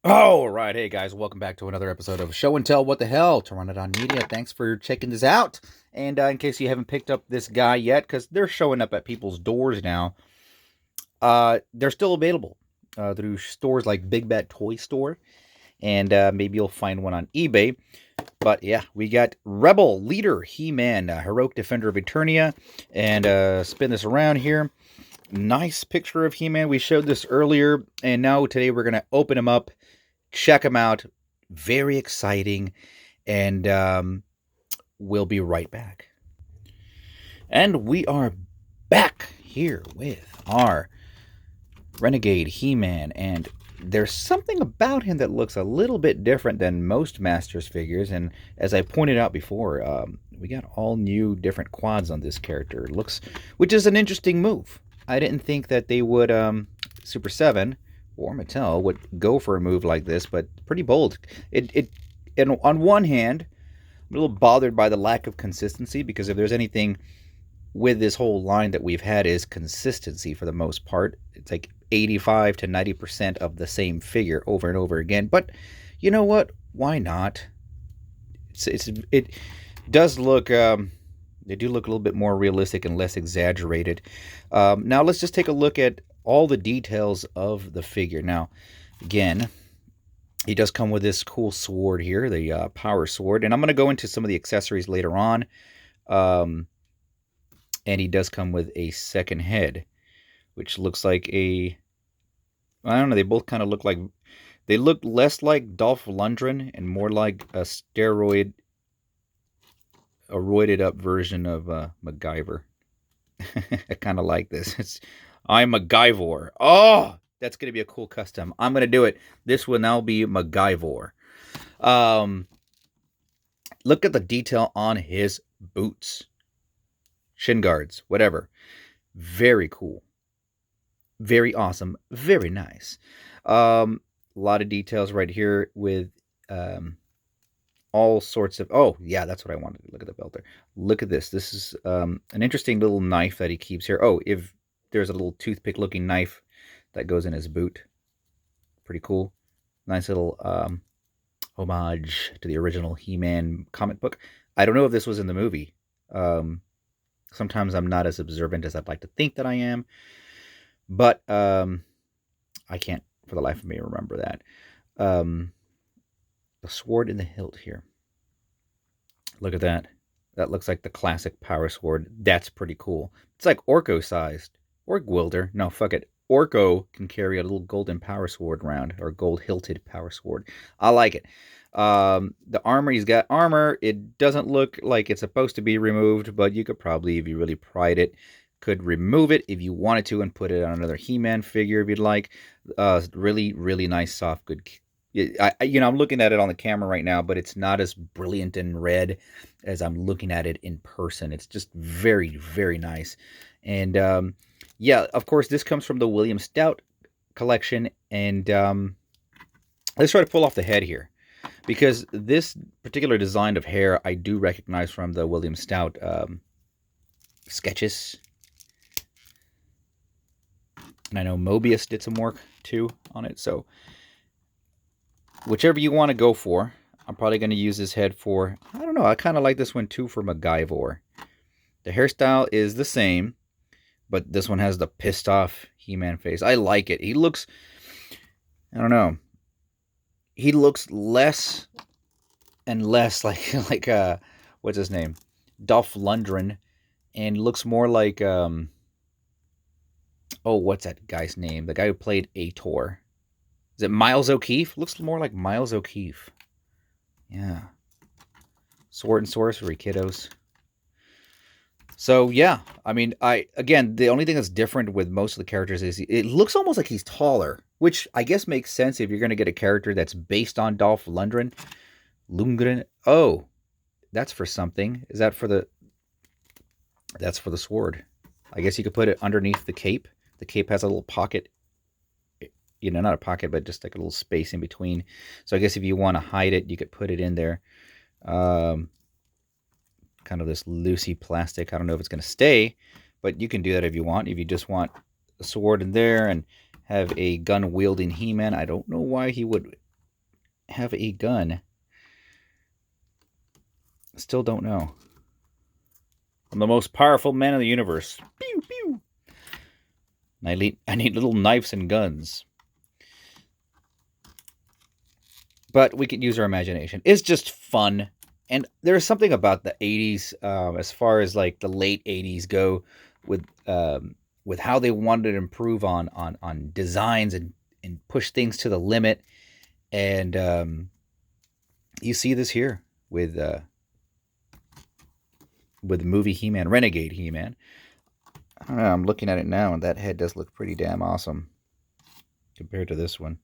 All right, hey guys, welcome back to another episode of Show and Tell What the Hell, Pteranodon Media. Thanks for checking this out. And in case you haven't picked up this guy yet, because they're showing up at people's doors now, they're still available through stores like Big Bad Toy Store, and maybe you'll find one on eBay. But yeah, we got Rebel Leader He-Man, Heroic Defender of Eternia, and spin this around here. Nice picture of He-Man. We showed this earlier, and now today we're going to open him up. Check them out. Very exciting. And we'll be right back. And we are back here with our Renegade He-Man. And there's something about him that looks a little bit different than most Masters figures. And as I pointed out before, we got all new different quads on this character. Which is an interesting move. I didn't think that they would, Super 7... or Mattel would go for a move like this, but pretty bold. And on one hand, I'm a little bothered by the lack of consistency, because if there's anything with this whole line that we've had is consistency for the most part. It's like 85 to 90% of the same figure over and over again. But you know what? Why not? It does look. They do look a little bit more realistic and less exaggerated. Now let's just take a look at all the details of the figure. Now, again, he does come with this cool sword here, the power sword, and I'm going to go into some of the accessories later on. And he does come with a second head, which looks like I don't know, they both kind of look like, they look less like Dolph Lundgren and more like a roided up version of MacGyver. I kind of like this. I'm MacGuyvor. Oh, that's going to be a cool custom. I'm going to do it. This will now be MacGuyvor. Look at the detail on his boots. Shin guards, whatever. Very cool. Very awesome. Very nice. A lot of details right here with all sorts of... Oh, yeah, that's what I wanted. Look at the belt there. Look at this. This is an interesting little knife that he keeps here. Oh, if there's a little toothpick-looking knife that goes in his boot. Pretty cool. Nice little homage to the original He-Man comic book. I don't know if this was in the movie. Sometimes I'm not as observant as I'd like to think that I am. But I can't, for the life of me, remember that. The sword in the hilt here. Look at that. That looks like the classic power sword. That's pretty cool. It's like Orko-sized. Or Gwilder. No, fuck it. Orko can carry a little golden power sword around, or gold-hilted power sword. I like it. The armor, he's got armor. It doesn't look like it's supposed to be removed, but you could probably, if you really pried it, could remove it if you wanted to and put it on another He-Man figure if you'd like. Really, really nice, soft, good. I'm looking at it on the camera right now, but it's not as brilliant in red as I'm looking at it in person. It's just very, very nice. And yeah, of course, this comes from the William Stout collection. And let's try to pull off the head here, because this particular design of hair I do recognize from the William Stout sketches. And I know Mobius did some work too on it. So whichever you want to go for, I'm probably going to use this head for, I don't know, I kind of like this one too for MacGyvor. The hairstyle is the same, but this one has the pissed off He-Man face. I like it. He looks, I don't know, he looks less and less like what's his name? Dolph Lundgren, and looks more like, oh, what's that guy's name? The guy who played Ator. Is it Miles O'Keefe? Looks more like Miles O'Keefe. Yeah. Sword and sorcery, kiddos. So, yeah. I mean, again, the only thing that's different with most of the characters is it looks almost like he's taller, which I guess makes sense if you're going to get a character that's based on Dolph Lundgren. Oh, that's for something. Is that for the... That's for the sword. I guess you could put it underneath the cape. The cape has a little pocket. Not a pocket, but just like a little space in between. So I guess if you want to hide it, you could put it in there. Kind of this loosey plastic. I don't know if it's going to stay, but you can do that if you want. If you just want a sword in there and have a gun-wielding He-Man, I don't know why he would have a gun? Still don't know. I'm the most powerful man in the universe. Pew, pew. I need little knives and guns. But we could use our imagination. It's just fun. And there's something about the 80s, as far as like the late 80s go, with how they wanted to improve on designs and push things to the limit. And you see this here with the movie He-Man, Renegade He-Man. I don't know, I'm looking at it now, and that head does look pretty damn awesome compared to this one.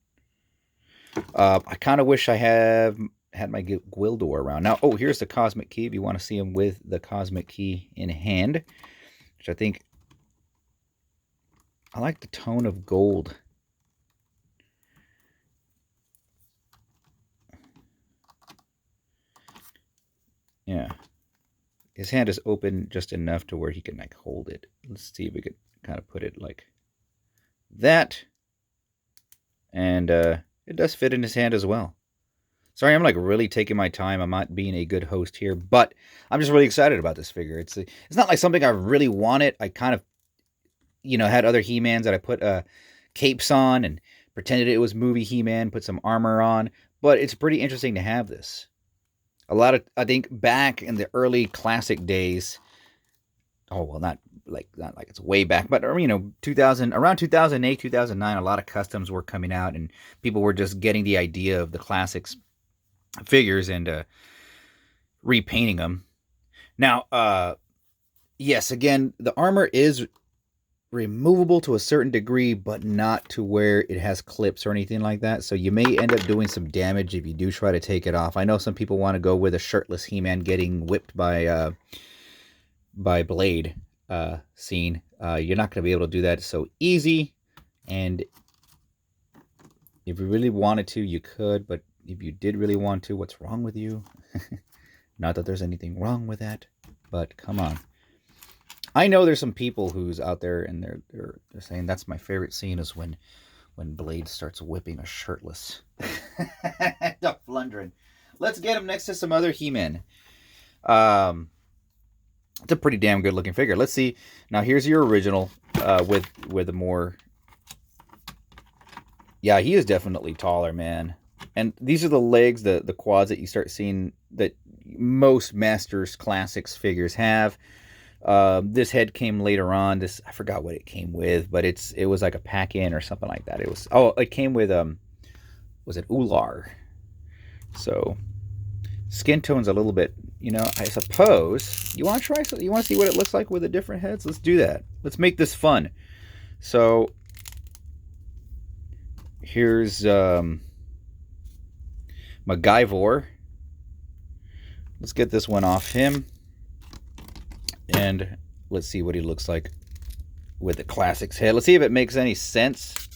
I kind of wish I had my Gwildor around. Now, oh, here's the Cosmic Key if you want to see him with the Cosmic Key in hand, which I think, I like the tone of gold. Yeah. His hand is open just enough to where he can like hold it. Let's see if we could kind of put it like that. And it does fit in his hand as well. Sorry, I'm like really taking my time. I'm not being a good host here, but I'm just really excited about this figure. It's not like something I really wanted. I kind of, had other He-Mans that I put capes on and pretended it was movie He-Man, put some armor on. But it's pretty interesting to have this. I think back in the early classic days, not like it's way back, but 2000, around 2008, 2009, a lot of customs were coming out and people were just getting the idea of the classics figures and repainting them. Now, yes, again, the armor is removable to a certain degree, but not to where it has clips or anything like that. So you may end up doing some damage if you do try to take it off. I know some people want to go with a shirtless He-Man getting whipped by Blade scene. You're not going to be able to do that so easy. And if you really wanted to, you could. But if you did really want to, what's wrong with you? Not that there's anything wrong with that, but come on. I know there's some people who's out there and they're saying that's my favorite scene is when Blade starts whipping a shirtless Duck Flundrin. Let's get him next to some other He-Men. It's a pretty damn good looking figure. Let's see. Now here's your original with a more. Yeah, he is definitely taller, man. And these are the legs, the quads that you start seeing that most Masters Classics figures have. This head came later on. I forgot what it came with, but it was like a pack-in or something like that. It came with was it Ular? So skin tone's a little bit, I suppose. You want to try something? You want to see what it looks like with the different heads? Let's do that. Let's make this fun. So here's MacGuyvor. Let's get this one off him. And let's see what he looks like with the classics head. Let's see if it makes any sense.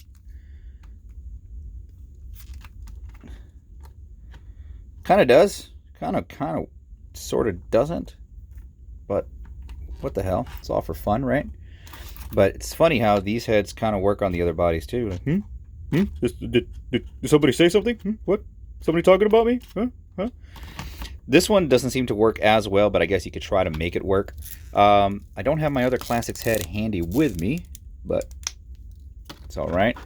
Kind of does. Kind of, sort of doesn't. But what the hell? It's all for fun, right? But it's funny how these heads kind of work on the other bodies too. Like, Did somebody say something? What? Somebody talking about me? Huh? This one doesn't seem to work as well, but I guess you could try to make it work. I don't have my other classics head handy with me, but it's all right.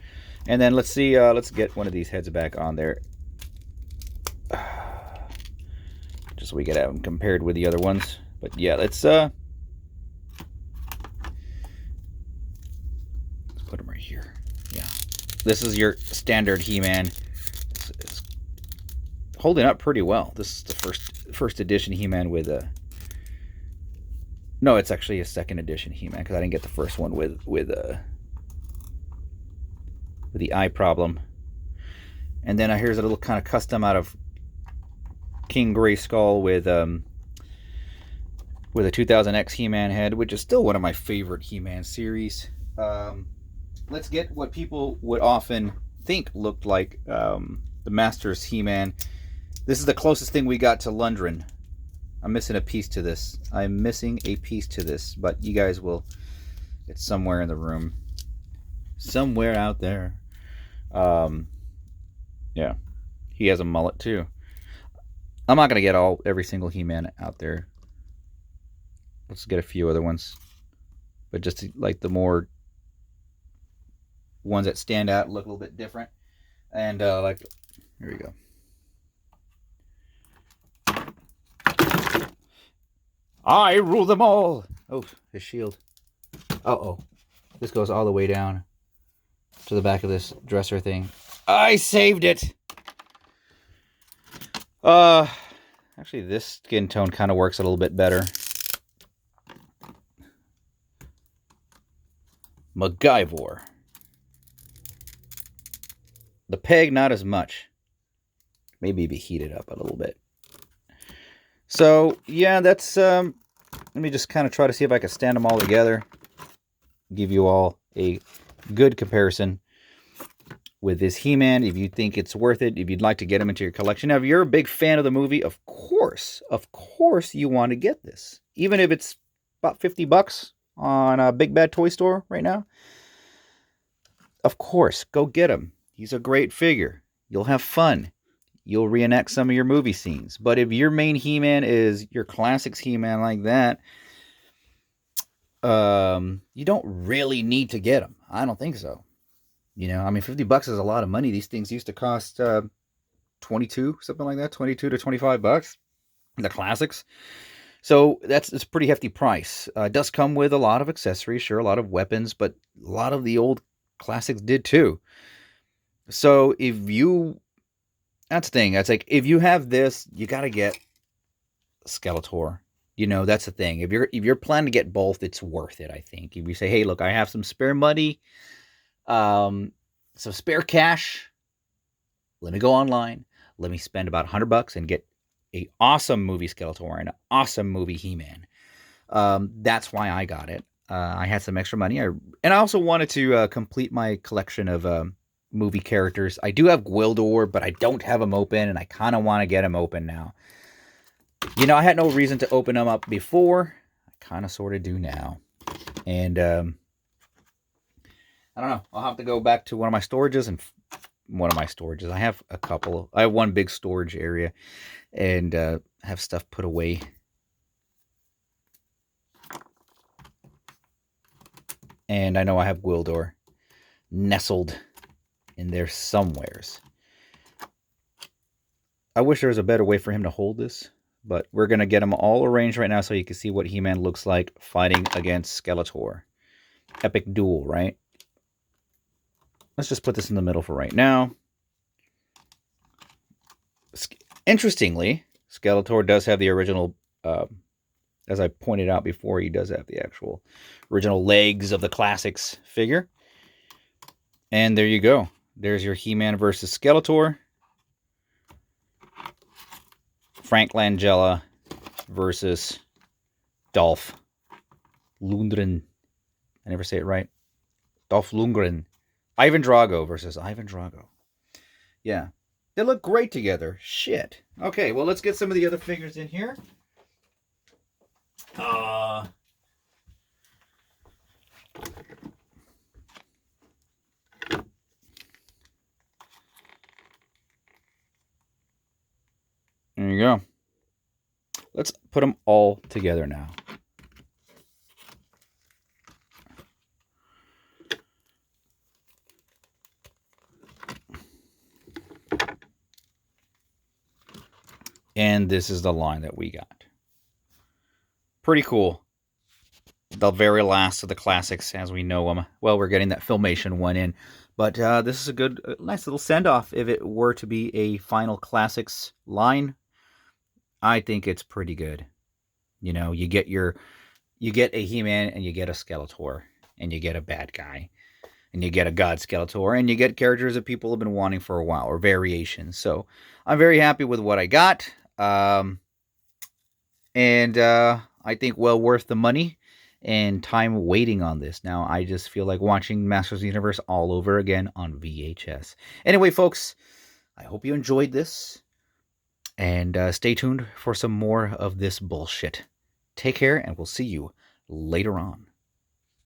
And then let's see. Let's get one of these heads back on there, just so we get them compared with the other ones. But yeah, let's put them right here. Yeah, this is your standard He-Man. It's holding up pretty well. This is the first edition He-Man with a. No, it's actually a second edition He-Man because I didn't get the first one with the eye problem. And then here's a little kind of custom out of King Grayskull with a 2000X He-Man head, which is still one of my favorite He-Man series. Let's get what people would often think looked like the Masters He-Man. This is the closest thing we got to Lundgren. I'm missing a piece to this. I'm missing a piece to this, but you guys will. It's somewhere in the room, somewhere out there. Yeah. He has a mullet too. I'm not going to get every single He-Man out there. Let's get a few other ones. But just like the more ones that stand out, look a little bit different. And like, here we go. I rule them all. Oh, his shield. Uh-oh. This goes all the way down to the back of this dresser thing. I saved it. Actually, this skin tone kind of works a little bit better. MacGuyvor. The peg, not as much. Maybe be heated up a little bit. So, yeah, that's... let me just kind of try to see if I can stand them all together. Give you all a good comparison with this He-Man, if you think it's worth it, if you'd like to get him into your collection. Now, if you're a big fan of the movie, of course you want to get this. Even if it's about $50 on a Big Bad Toy Store right now. Of course, go get him. He's a great figure. You'll have fun. You'll reenact some of your movie scenes. But if your main He-Man is your classics He-Man like that, you don't really need to get him. I don't think so. You know, I mean, $50 is a lot of money. These things used to cost 22, something like that, 22 to $25. The classics. So it's a pretty hefty price. It does come with a lot of accessories, sure, a lot of weapons, but a lot of the old classics did too. So that's the thing. It's like, if you have this, you got to get Skeletor. You know, that's the thing. If you're planning to get both, it's worth it, I think. If you say, hey, look, I have some spare money, some spare cash, let me go online. Let me spend about $100 and get an awesome movie Skeletor and an awesome movie He-Man. That's why I got it. I had some extra money. And I also wanted to complete my collection of movie characters. I do have Gwildor, but I don't have him open, and I kind of want to get him open now. You know, I had no reason to open them up before. I kind of sort of do now. And I don't know. I'll have to go back to one of my storages. I have a couple. I have one big storage area and have stuff put away. And I know I have Gwildor nestled in there somewheres. I wish there was a better way for him to hold this. But we're going to get them all arranged right now so you can see what He-Man looks like fighting against Skeletor. Epic duel, right? Let's just put this in the middle for right now. Interestingly, Skeletor does have the original, as I pointed out before, he does have the actual original legs of the classics figure. And there you go. There's your He-Man versus Skeletor. Frank Langella versus Dolph Lundgren. I never say it right. Dolph Lundgren. Ivan Drago versus Ivan Drago. Yeah. They look great together. Shit. Okay, well, let's get some of the other figures in here. There you go. Let's put them all together now. And this is the line that we got. Pretty cool. The very last of the classics as we know them. Well, we're getting that Filmation one in. But this is a nice little send-off if it were to be a final classics line. I think it's pretty good. You know, you get a He-Man and you get a Skeletor and you get a bad guy and you get a God Skeletor and you get characters that people have been wanting for a while or variations. So I'm very happy with what I got. I think well worth the money and time waiting on this. Now I just feel like watching Masters of the Universe all over again on VHS. Anyway, folks, I hope you enjoyed this. And stay tuned for some more of this bullshit. Take care, and we'll see you later on.